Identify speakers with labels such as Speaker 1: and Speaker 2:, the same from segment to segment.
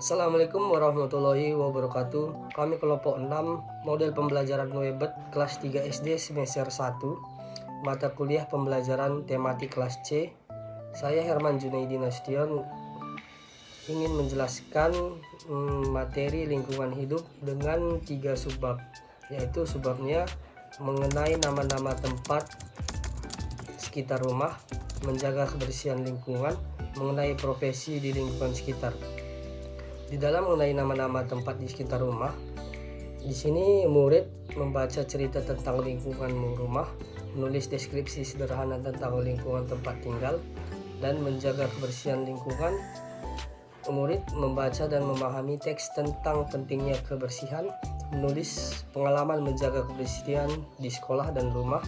Speaker 1: Assalamualaikum warahmatullahi wabarakatuh. Kami kelompok 6 model pembelajaran Webet kelas 3 SD semester 1, mata kuliah pembelajaran tematik kelas C. Saya Herman Junaidi Nasution ingin menjelaskan materi lingkungan hidup dengan 3 subbab, yaitu subbabnya mengenai nama-nama tempat sekitar rumah, menjaga kebersihan lingkungan, mengenai profesi di lingkungan sekitar. Di dalam mengenai nama-nama tempat di sekitar rumah, di sini murid membaca cerita tentang lingkungan rumah, menulis deskripsi sederhana tentang lingkungan tempat tinggal, dan menjaga kebersihan lingkungan. Murid membaca dan memahami teks tentang pentingnya kebersihan, menulis pengalaman menjaga kebersihan di sekolah dan rumah,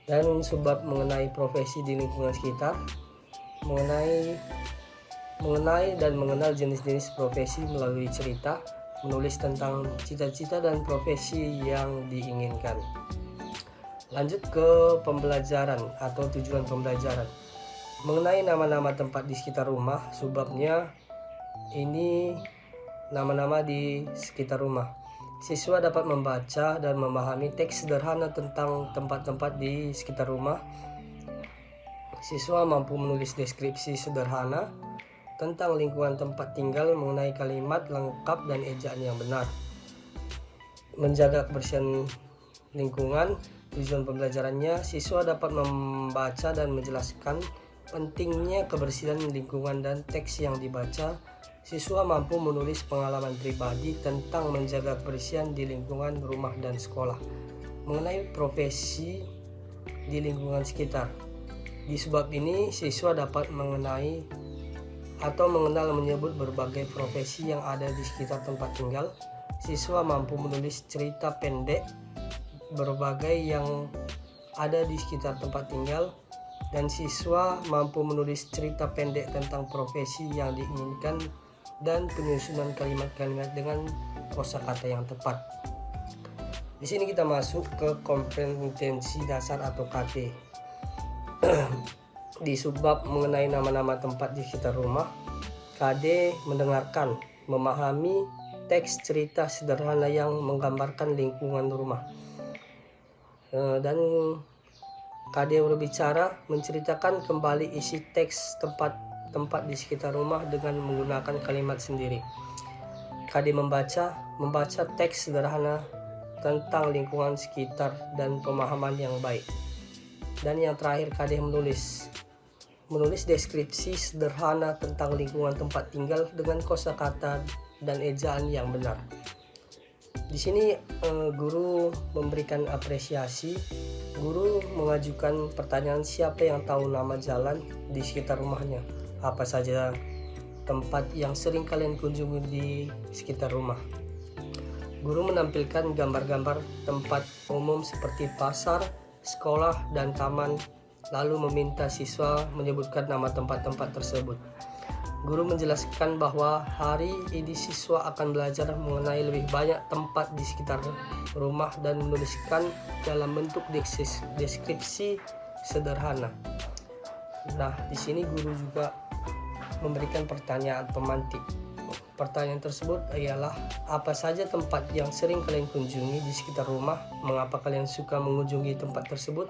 Speaker 1: dan subbab mengenai profesi di lingkungan sekitar, mengenai dan mengenal jenis-jenis profesi melalui cerita, menulis tentang cita-cita dan profesi yang diinginkan. Lanjut ke pembelajaran atau tujuan pembelajaran. Mengenai nama-nama tempat di sekitar rumah, subbabnya ini nama-nama di sekitar rumah. Siswa dapat membaca dan memahami teks sederhana tentang tempat-tempat di sekitar rumah. Siswa mampu menulis deskripsi sederhana tentang lingkungan tempat tinggal mengenai kalimat lengkap dan ejaan yang benar. Menjaga kebersihan lingkungan, tujuan pembelajarannya siswa dapat membaca dan menjelaskan pentingnya kebersihan lingkungan dan teks yang dibaca. Siswa mampu menulis pengalaman pribadi tentang menjaga kebersihan di lingkungan rumah dan sekolah. Mengenai profesi di lingkungan sekitar. Di subbab ini siswa dapat mengenal menyebut berbagai profesi yang ada di sekitar tempat tinggal. Siswa mampu menulis cerita pendek berbagai yang ada di sekitar tempat tinggal, dan siswa mampu menulis cerita pendek tentang profesi yang diinginkan dan penyusunan kalimat-kalimat dengan kosakata yang tepat. Di sini kita masuk ke kompetensi dasar atau KT. Di subbab mengenai nama-nama tempat di sekitar rumah, KD mendengarkan, memahami teks cerita sederhana yang menggambarkan lingkungan rumah, dan KD berbicara menceritakan kembali isi teks tempat di sekitar rumah dengan menggunakan kalimat sendiri. KD membaca teks sederhana tentang lingkungan sekitar dan pemahaman yang baik. Dan yang terakhir, KD menulis deskripsi sederhana tentang lingkungan tempat tinggal dengan kosakata dan ejaan yang benar. Di sini guru memberikan apresiasi. Guru mengajukan pertanyaan, siapa yang tahu nama jalan di sekitar rumahnya? Apa saja tempat yang sering kalian kunjungi di sekitar rumah? Guru menampilkan gambar-gambar tempat umum seperti pasar, sekolah, dan taman, lalu meminta siswa menyebutkan nama tempat-tempat tersebut. Guru menjelaskan bahwa hari ini siswa akan belajar mengenai lebih banyak tempat di sekitar rumah dan menuliskan dalam bentuk deskripsi sederhana. Nah, di sini guru juga memberikan pertanyaan pemantik. Pertanyaan tersebut ialah, apa saja tempat yang sering kalian kunjungi di sekitar rumah? Mengapa kalian suka mengunjungi tempat tersebut?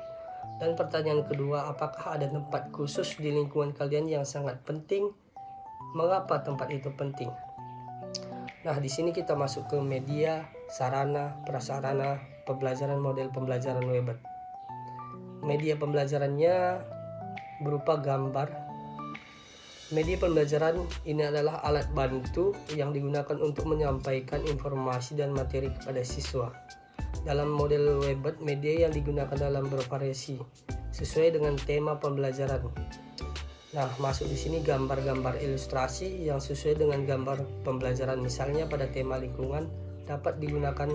Speaker 1: Dan pertanyaan kedua, apakah ada tempat khusus di lingkungan kalian yang sangat penting? Mengapa tempat itu penting? Nah, di sini kita masuk ke media, sarana, prasarana pembelajaran model pembelajaran Webet. Media pembelajarannya berupa gambar. Media pembelajaran ini adalah alat bantu yang digunakan untuk menyampaikan informasi dan materi kepada siswa. Dalam model Webet, media yang digunakan dalam bervariasi sesuai dengan tema pembelajaran. Nah, masuk di sini gambar-gambar ilustrasi yang sesuai dengan gambar pembelajaran. Misalnya pada tema lingkungan dapat digunakan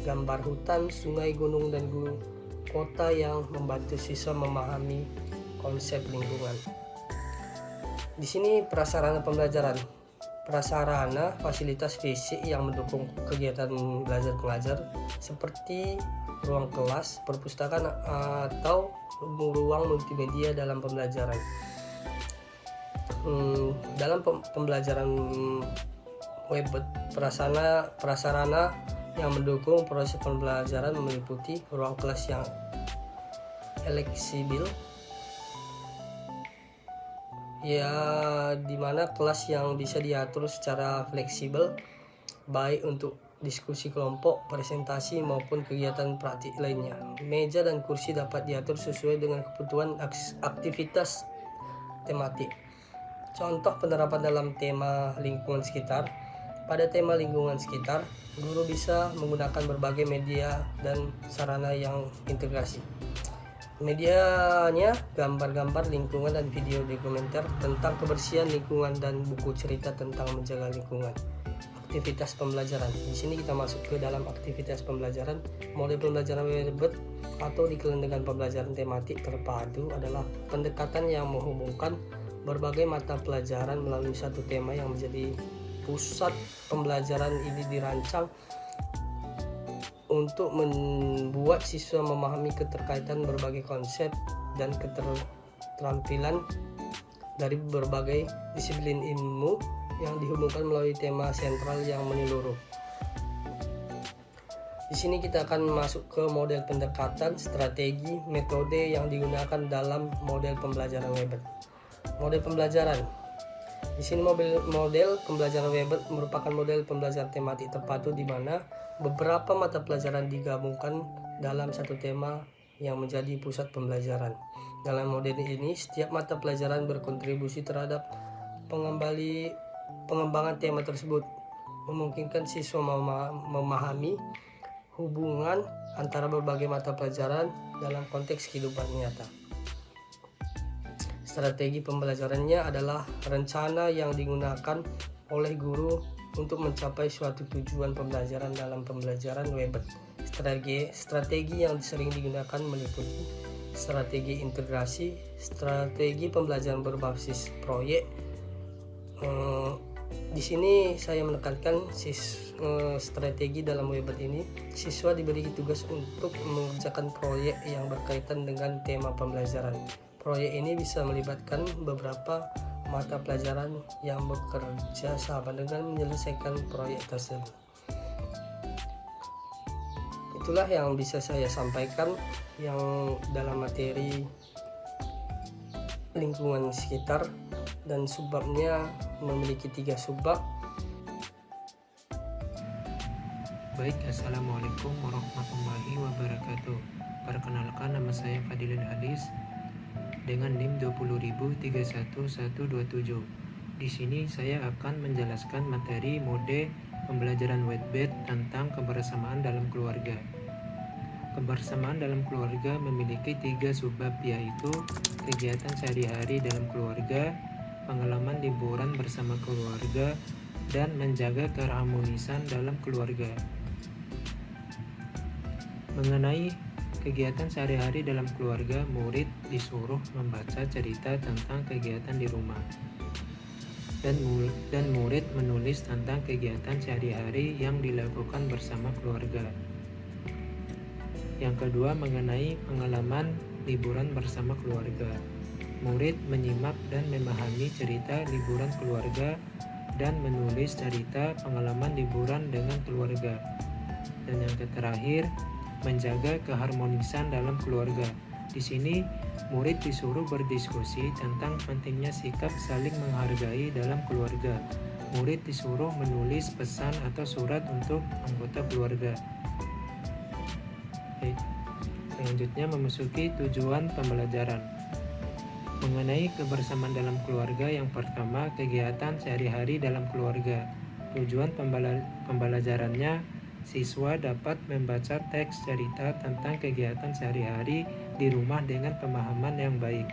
Speaker 1: gambar hutan, sungai, gunung, dan kota yang membantu siswa memahami konsep lingkungan. Di sini prasarana pembelajaran. Prasarana fasilitas fisik yang mendukung kegiatan belajar mengajar seperti ruang kelas, perpustakaan, atau ruang multimedia dalam pembelajaran. Dalam pembelajaran Webbed. Prasarana yang mendukung proses pembelajaran meliputi ruang kelas yang fleksibel, ya dimana kelas yang bisa diatur secara fleksibel baik untuk diskusi kelompok, presentasi maupun kegiatan praktik lainnya. Meja dan kursi dapat diatur sesuai dengan kebutuhan aktivitas tematik. Contoh penerapan dalam tema lingkungan sekitar. Pada tema lingkungan sekitar, guru bisa menggunakan berbagai media dan sarana yang integrasi. Medianya gambar-gambar lingkungan dan video dokumenter tentang kebersihan lingkungan dan buku cerita tentang menjaga lingkungan. Aktivitas pembelajaran. Di sini kita masuk ke dalam aktivitas pembelajaran. Model pembelajaran Webbed atau dikenal dengan pembelajaran tematik terpadu adalah pendekatan yang menghubungkan berbagai mata pelajaran melalui satu tema yang menjadi pusat pembelajaran. Ini dirancang untuk membuat siswa memahami keterkaitan berbagai konsep dan keterampilan dari berbagai disiplin ilmu yang dihubungkan melalui tema sentral yang menyeluruh. Di sini kita akan masuk ke model pendekatan, strategi, metode yang digunakan dalam model pembelajaran Webbed. Model pembelajaran. Di sini model pembelajaran Webbed merupakan model pembelajaran tematik terpadu di mana beberapa mata pelajaran digabungkan dalam satu tema yang menjadi pusat pembelajaran. Dalam model ini, setiap mata pelajaran berkontribusi terhadap pengembangan tema tersebut, memungkinkan siswa memahami hubungan antara berbagai mata pelajaran dalam konteks kehidupan nyata. Strategi pembelajarannya adalah rencana yang digunakan oleh guru untuk mencapai suatu tujuan pembelajaran dalam pembelajaran Webbed. Strategi yang sering digunakan meliputi strategi integrasi, strategi pembelajaran berbasis proyek. Di sini saya menekankan strategi dalam Webbed ini, siswa diberi tugas untuk mengerjakan proyek yang berkaitan dengan tema pembelajaran. Proyek ini bisa melibatkan beberapa mata pelajaran yang bekerja sama dengan menyelesaikan proyek tersebut. Itulah yang bisa saya sampaikan yang dalam materi lingkungan sekitar, dan subbabnya memiliki 3 subbab.
Speaker 2: Baik, assalamualaikum warahmatullahi wabarakatuh. Perkenalkan, nama saya Fadilin Halis dengan NIM 200311127. Di sini saya akan menjelaskan materi mode pembelajaran Webbed tentang kebersamaan dalam keluarga. Kebersamaan dalam keluarga memiliki 3 subbab, yaitu kegiatan sehari-hari dalam keluarga, pengalaman liburan bersama keluarga, dan menjaga keharmonisan dalam keluarga. Mengenai kegiatan sehari-hari dalam keluarga, murid disuruh membaca cerita tentang kegiatan di rumah, dan murid menulis tentang kegiatan sehari-hari yang dilakukan bersama keluarga. Yang kedua, mengenai pengalaman liburan bersama keluarga, murid menyimak dan memahami cerita liburan keluarga dan menulis cerita pengalaman liburan dengan keluarga. Dan yang terakhir, menjaga keharmonisan dalam keluarga. Di sini, murid disuruh berdiskusi tentang pentingnya sikap saling menghargai dalam keluarga. Murid disuruh menulis pesan atau surat untuk anggota keluarga. Oke. Selanjutnya memasuki tujuan pembelajaran. Mengenai kebersamaan dalam keluarga, yang pertama, kegiatan sehari-hari dalam keluarga. Tujuan pembelajarannya, siswa dapat membaca teks cerita tentang kegiatan sehari-hari di rumah dengan pemahaman yang baik.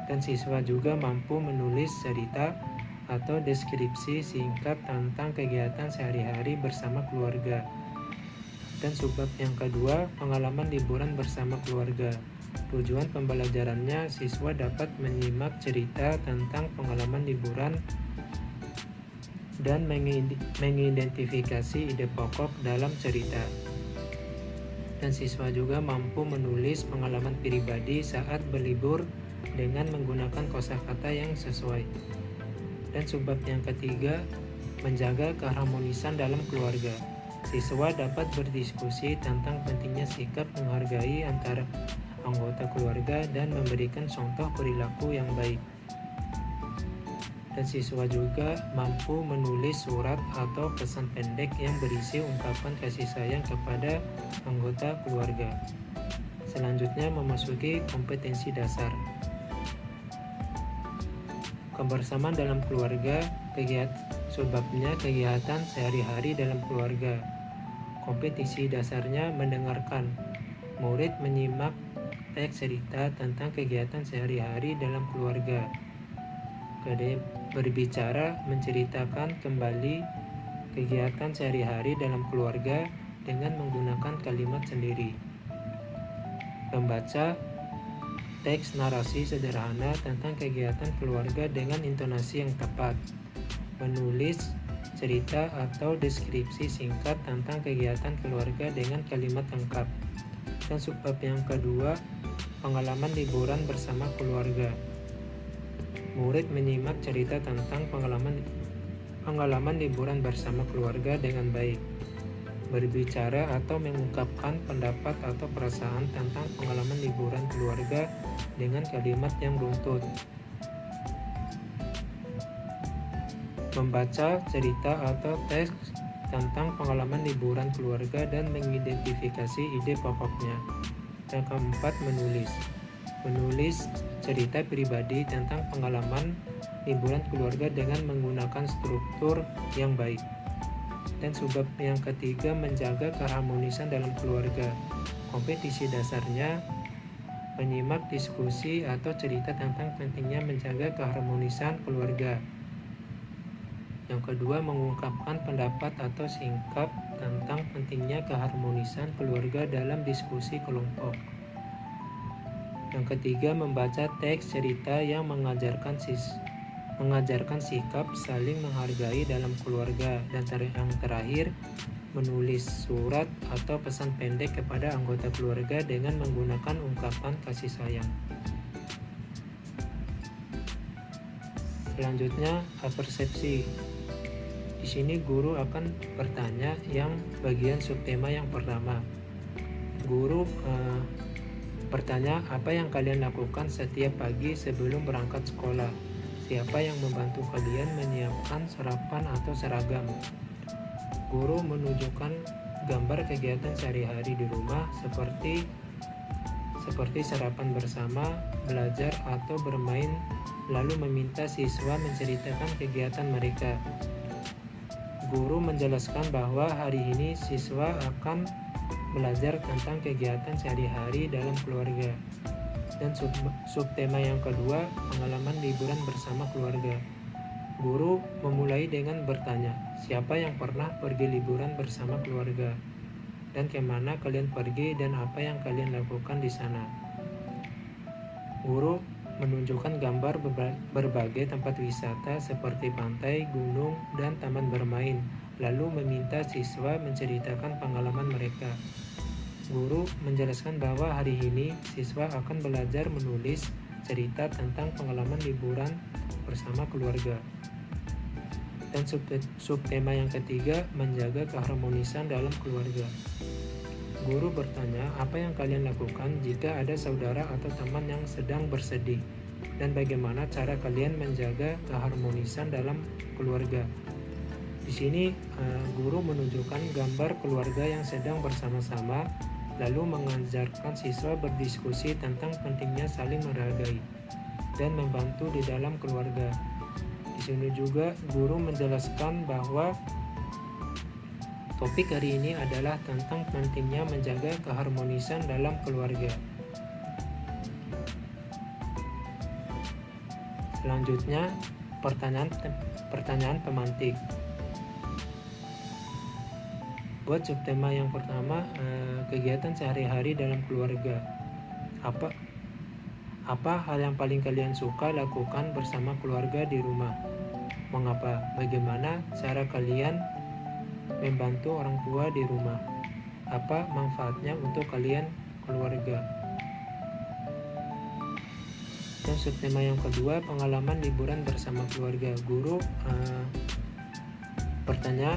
Speaker 2: Dan siswa juga mampu menulis cerita atau deskripsi singkat tentang kegiatan sehari-hari bersama keluarga. Dan subbab yang kedua, pengalaman liburan bersama keluarga. Tujuan pembelajarannya, siswa dapat menyimak cerita tentang pengalaman liburan dan mengidentifikasi ide pokok dalam cerita. Dan siswa juga mampu menulis pengalaman pribadi saat berlibur dengan menggunakan kosakata yang sesuai. Dan subbab yang ketiga, menjaga keharmonisan dalam keluarga. Siswa dapat berdiskusi tentang pentingnya sikap menghargai antara anggota keluarga dan memberikan contoh perilaku yang baik. Dan siswa juga mampu menulis surat atau pesan pendek yang berisi ungkapan kasih sayang kepada anggota keluarga. Selanjutnya memasuki kompetensi dasar. Kebersamaan dalam keluarga, sebabnya kegiatan sehari-hari dalam keluarga. Kompetisi dasarnya mendengarkan. Murid menyimak teks cerita tentang kegiatan sehari-hari dalam keluarga. Berbicara menceritakan kembali kegiatan sehari-hari dalam keluarga dengan menggunakan kalimat sendiri. Membaca teks narasi sederhana tentang kegiatan keluarga dengan intonasi yang tepat. Menulis cerita atau deskripsi singkat tentang kegiatan keluarga dengan kalimat lengkap. Dan subbab yang kedua, pengalaman liburan bersama keluarga. Murid menyimak cerita tentang pengalaman liburan bersama keluarga dengan baik. Berbicara atau mengungkapkan pendapat atau perasaan tentang pengalaman liburan keluarga dengan kalimat yang runtut. Membaca cerita atau teks tentang pengalaman liburan keluarga dan mengidentifikasi ide pokoknya. Yang keempat, menulis cerita pribadi tentang pengalaman liburan keluarga dengan menggunakan struktur yang baik. Dan subbab yang ketiga, menjaga keharmonisan dalam keluarga. Kompetisi dasarnya menyimak diskusi atau cerita tentang pentingnya menjaga keharmonisan keluarga. Yang kedua, mengungkapkan pendapat atau singkat tentang pentingnya keharmonisan keluarga dalam diskusi kelompok. Yang ketiga, membaca teks cerita yang mengajarkan sikap saling menghargai dalam keluarga. Dan yang terakhir, menulis surat atau pesan pendek kepada anggota keluarga dengan menggunakan ungkapan kasih sayang. Selanjutnya, persepsi. Di sini guru akan bertanya yang bagian subtema yang pertama. Guru bertanya, apa yang kalian lakukan setiap pagi sebelum berangkat sekolah? Siapa yang membantu kalian menyiapkan sarapan atau seragam? Guru menunjukkan gambar kegiatan sehari-hari di rumah seperti sarapan bersama, belajar atau bermain, lalu meminta siswa menceritakan kegiatan mereka. Guru menjelaskan bahwa hari ini siswa akan belajar tentang kegiatan sehari-hari dalam keluarga. Dan subtema yang kedua, pengalaman liburan bersama keluarga. Guru memulai dengan bertanya, siapa yang pernah pergi liburan bersama keluarga? Dan kemana kalian pergi dan apa yang kalian lakukan di sana? Guru menunjukkan gambar berbagai tempat wisata seperti pantai, gunung, dan taman bermain, lalu meminta siswa menceritakan pengalaman mereka. Guru menjelaskan bahwa hari ini siswa akan belajar menulis cerita tentang pengalaman liburan bersama keluarga. Dan subtema yang ketiga, menjaga keharmonisan dalam keluarga. Guru bertanya, apa yang kalian lakukan jika ada saudara atau teman yang sedang bersedih? Dan bagaimana cara kalian menjaga keharmonisan dalam keluarga? Di sini guru menunjukkan gambar keluarga yang sedang bersama-sama, lalu mengajarkan siswa berdiskusi tentang pentingnya saling menghargai dan membantu di dalam keluarga. Di sini juga guru menjelaskan bahwa topik hari ini adalah tentang pentingnya menjaga keharmonisan dalam keluarga. Selanjutnya, pertanyaan pemantik. Buat subtema yang pertama, kegiatan sehari-hari dalam keluarga. Apa hal yang paling kalian suka lakukan bersama keluarga di rumah? Mengapa? Bagaimana cara kalian membantu orang tua di rumah? Apa manfaatnya untuk kalian keluarga? Dan subtema yang kedua, pengalaman liburan bersama keluarga. Guru Bertanya,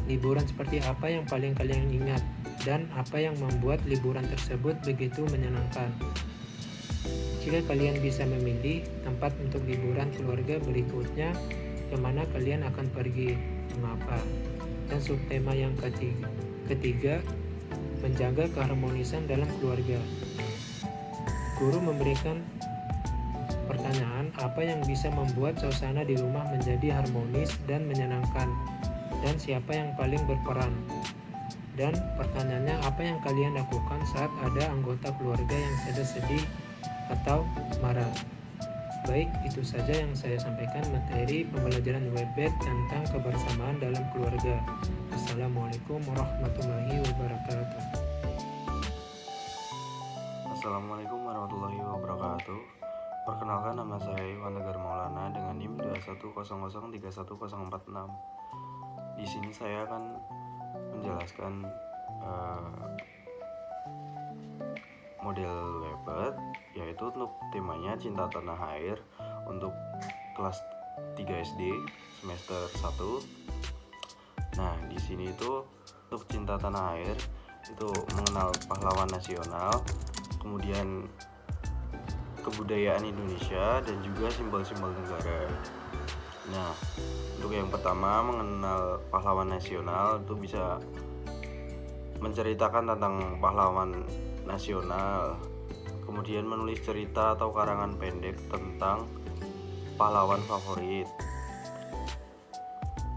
Speaker 2: liburan seperti apa yang paling kalian ingat dan apa yang membuat liburan tersebut begitu menyenangkan. Jika kalian bisa memilih tempat untuk liburan keluarga berikutnya, kemana kalian akan pergi, mengapa? Dan subtema yang ketiga, menjaga keharmonisan dalam keluarga. Guru memberikan pertanyaan apa yang bisa membuat suasana di rumah menjadi harmonis dan menyenangkan, dan siapa yang paling berperan. Dan pertanyaannya, apa yang kalian lakukan saat ada anggota keluarga yang sedih atau marah. Baik, itu saja yang saya sampaikan materi pembelajaran WebEd tentang kebersamaan dalam keluarga. Assalamualaikum warahmatullahi wabarakatuh.
Speaker 3: Assalamualaikum warahmatullahi wabarakatuh. Perkenalkan, nama saya Iwan Tegar Maulana dengan NIM 210031046. Di sini saya akan menjelaskan model WebEd, yaitu untuk temanya Cinta Tanah Air untuk kelas 3 SD semester 1. Nah, di sini itu untuk Cinta Tanah Air itu mengenal pahlawan nasional, kemudian kebudayaan Indonesia dan juga simbol-simbol negara. Nah, untuk yang pertama mengenal pahlawan nasional itu bisa menceritakan tentang pahlawan nasional, kemudian menulis cerita atau karangan pendek tentang pahlawan favorit.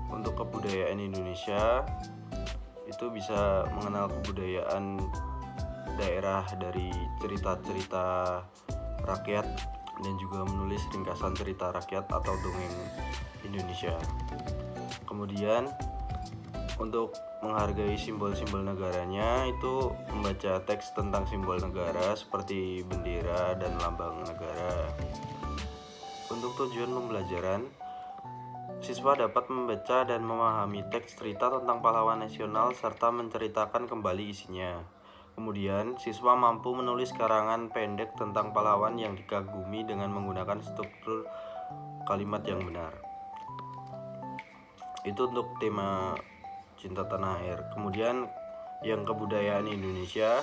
Speaker 3: Untuk kebudayaan Indonesia itu bisa mengenal kebudayaan daerah dari cerita-cerita rakyat dan juga menulis ringkasan cerita rakyat atau dongeng Indonesia. Kemudian untuk menghargai simbol-simbol negaranya itu membaca teks tentang simbol negara seperti bendera dan lambang negara. Untuk tujuan pembelajaran, siswa dapat membaca dan memahami teks cerita tentang pahlawan nasional serta menceritakan kembali isinya. Kemudian, siswa mampu menulis karangan pendek tentang pahlawan yang dikagumi dengan menggunakan struktur kalimat yang benar. Itu untuk tema Cinta Tanah Air. Kemudian yang kebudayaan Indonesia,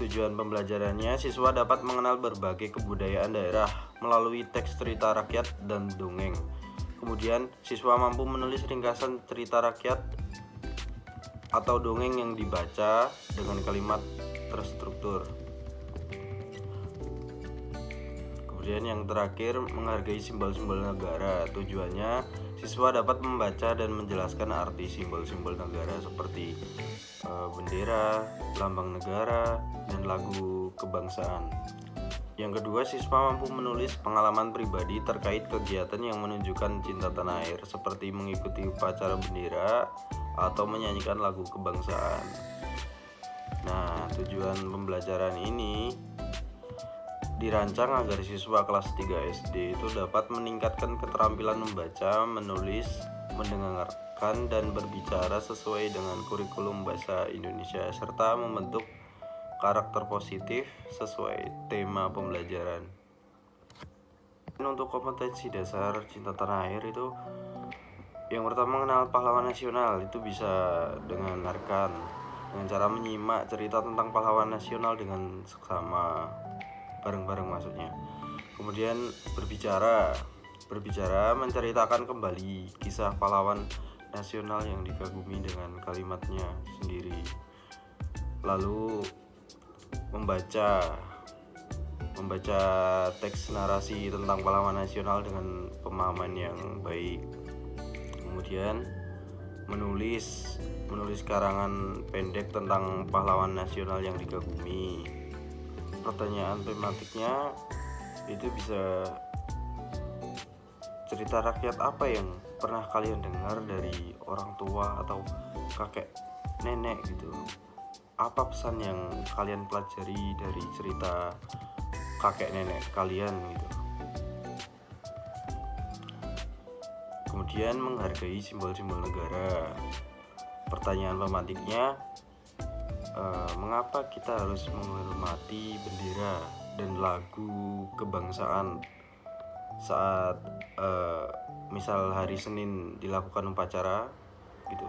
Speaker 3: tujuan pembelajarannya siswa dapat mengenal berbagai kebudayaan daerah melalui teks cerita rakyat dan dongeng. Kemudian siswa mampu menulis ringkasan cerita rakyat atau dongeng yang dibaca dengan kalimat terstruktur. Kemudian yang terakhir, menghargai simbol-simbol negara. Tujuannya siswa dapat membaca dan menjelaskan arti simbol-simbol negara seperti bendera, lambang negara, dan lagu kebangsaan. Yang kedua, siswa mampu menulis pengalaman pribadi terkait kegiatan yang menunjukkan cinta tanah air seperti mengikuti upacara bendera atau menyanyikan lagu kebangsaan. Nah, tujuan pembelajaran ini dirancang agar siswa kelas 3 SD itu dapat meningkatkan keterampilan membaca, menulis, mendengarkan, dan berbicara sesuai dengan kurikulum bahasa Indonesia serta membentuk karakter positif sesuai tema pembelajaran. Dan untuk kompetensi dasar cinta tanah air itu yang pertama, mengenal pahlawan nasional. Itu bisa dengan cara menyimak cerita tentang pahlawan nasional dengan seksama, bareng-bareng maksudnya. Kemudian berbicara menceritakan kembali kisah pahlawan nasional yang dikagumi dengan kalimatnya sendiri. Lalu membaca teks narasi tentang pahlawan nasional dengan pemahaman yang baik. Kemudian menulis karangan pendek tentang pahlawan nasional yang dikagumi. Pertanyaan tematiknya itu bisa cerita rakyat apa yang pernah kalian dengar dari orang tua atau kakek nenek gitu. Apa pesan yang kalian pelajari dari cerita kakek nenek kalian gitu. Kemudian menghargai simbol-simbol negara. Pertanyaan pemantiknya, mengapa kita harus menghormati bendera dan lagu kebangsaan saat misal hari Senin dilakukan upacara gitu.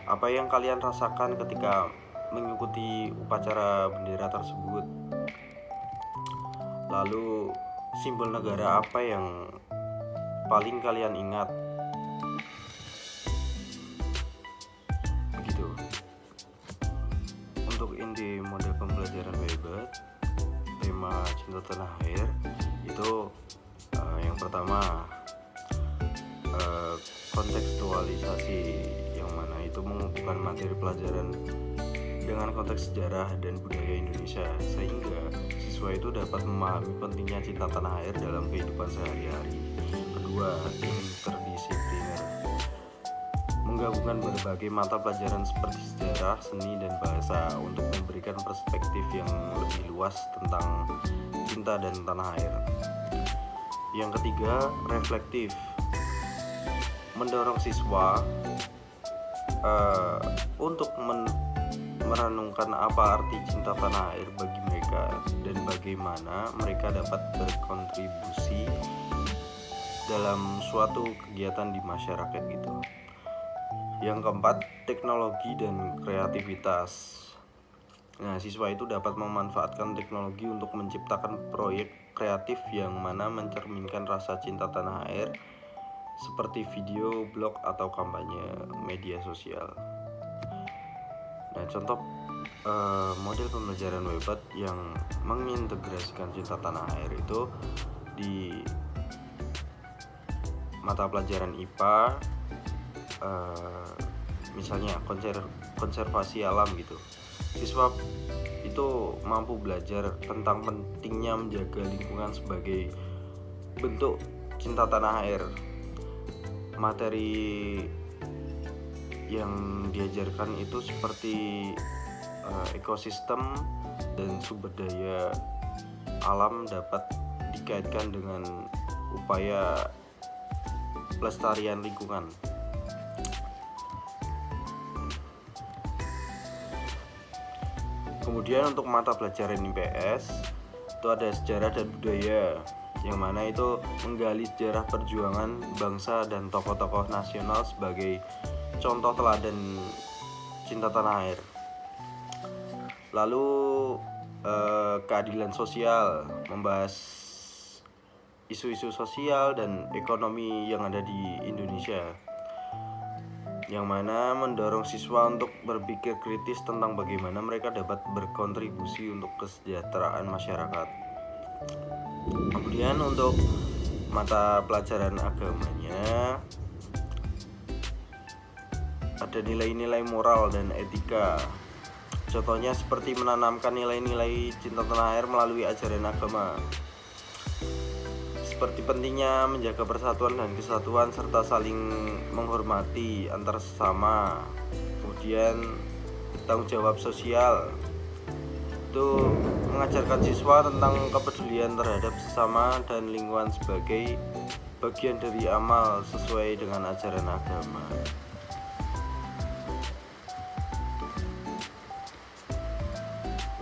Speaker 3: Apa yang kalian rasakan ketika mengikuti upacara bendera tersebut? Lalu simbol negara apa yang paling kalian ingat? Begitu. Untuk inti model pembelajaran Weber, tema cinta tanah air itu yang pertama kontekstualisasi, yang mana itu menghubungkan materi pelajaran dengan konteks sejarah dan budaya Indonesia sehingga siswa itu dapat memahami pentingnya cinta tanah air dalam kehidupan sehari-hari. Kedua, interdisipliner, menggabungkan berbagai mata pelajaran seperti sejarah, seni, dan bahasa untuk memberikan perspektif yang lebih luas tentang cinta dan tanah air. Yang ketiga, reflektif, mendorong siswa untuk merenungkan apa arti cinta tanah air bagi mereka dan bagaimana mereka dapat berkontribusi dalam suatu kegiatan di masyarakat gitu. Yang keempat, teknologi dan kreativitas. Nah, siswa itu dapat memanfaatkan teknologi untuk menciptakan proyek kreatif yang mana mencerminkan rasa cinta tanah air seperti video, blog, atau kampanye media sosial. Nah, contoh model pembelajaran Weber yang mengintegrasikan cinta tanah air itu di mata pelajaran IPA, misalnya konservasi alam gitu. Siswa itu mampu belajar tentang pentingnya menjaga lingkungan sebagai bentuk cinta tanah air. Materi yang diajarkan itu seperti ekosistem dan sumber daya alam dapat dikaitkan dengan upaya pelestarian lingkungan. Kemudian untuk mata pelajaran IPS itu ada sejarah dan budaya, yang mana itu menggali sejarah perjuangan bangsa dan tokoh-tokoh nasional sebagai contoh teladan cinta tanah air. Lalu keadilan sosial, membahas isu-isu sosial dan ekonomi yang ada di Indonesia, yang mana mendorong siswa untuk berpikir kritis tentang bagaimana mereka dapat berkontribusi untuk kesejahteraan masyarakat. Kemudian untuk mata pelajaran agamanya ada nilai-nilai moral dan etika. Contohnya seperti menanamkan nilai-nilai cinta tanah air melalui ajaran agama, seperti pentingnya menjaga persatuan dan kesatuan serta saling menghormati antar sesama. Kemudian tanggung jawab sosial, itu mengajarkan siswa tentang kepedulian terhadap sesama dan lingkungan sebagai bagian dari amal sesuai dengan ajaran agama.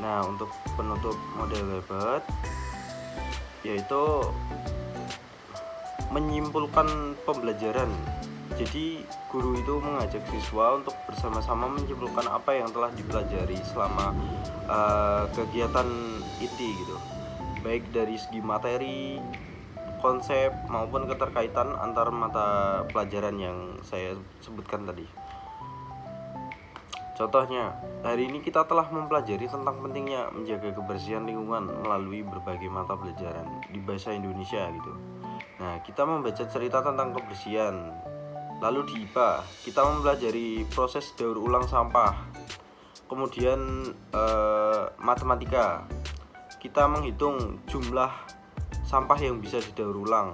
Speaker 3: Nah, untuk penutup model Weber yaitu menyimpulkan pembelajaran. Jadi guru itu mengajak siswa untuk bersama-sama menyimpulkan apa yang telah dipelajari selama kegiatan inti gitu, baik dari segi materi, konsep maupun keterkaitan antar mata pelajaran yang saya sebutkan tadi. Contohnya, hari ini kita telah mempelajari tentang pentingnya menjaga kebersihan lingkungan melalui berbagai mata pelajaran di bahasa Indonesia gitu. Nah, kita membaca cerita tentang kebersihan. Lalu di IPA, kita mempelajari proses daur ulang sampah. Kemudian matematika, kita menghitung jumlah sampah yang bisa didaur ulang.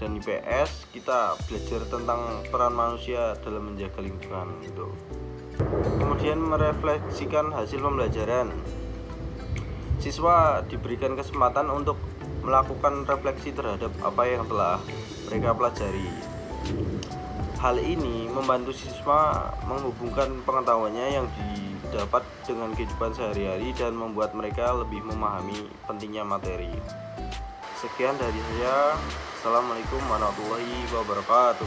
Speaker 3: Dan IPS, kita belajar tentang peran manusia dalam menjaga lingkungan gitu. Kemudian merefleksikan hasil pembelajaran. Siswa diberikan kesempatan untuk melakukan refleksi terhadap apa yang telah mereka pelajari. Hal ini membantu siswa menghubungkan pengetahuannya yang didapat dengan kehidupan sehari-hari dan membuat mereka lebih memahami pentingnya materi. Sekian dari saya. Assalamualaikum warahmatullahi wabarakatuh.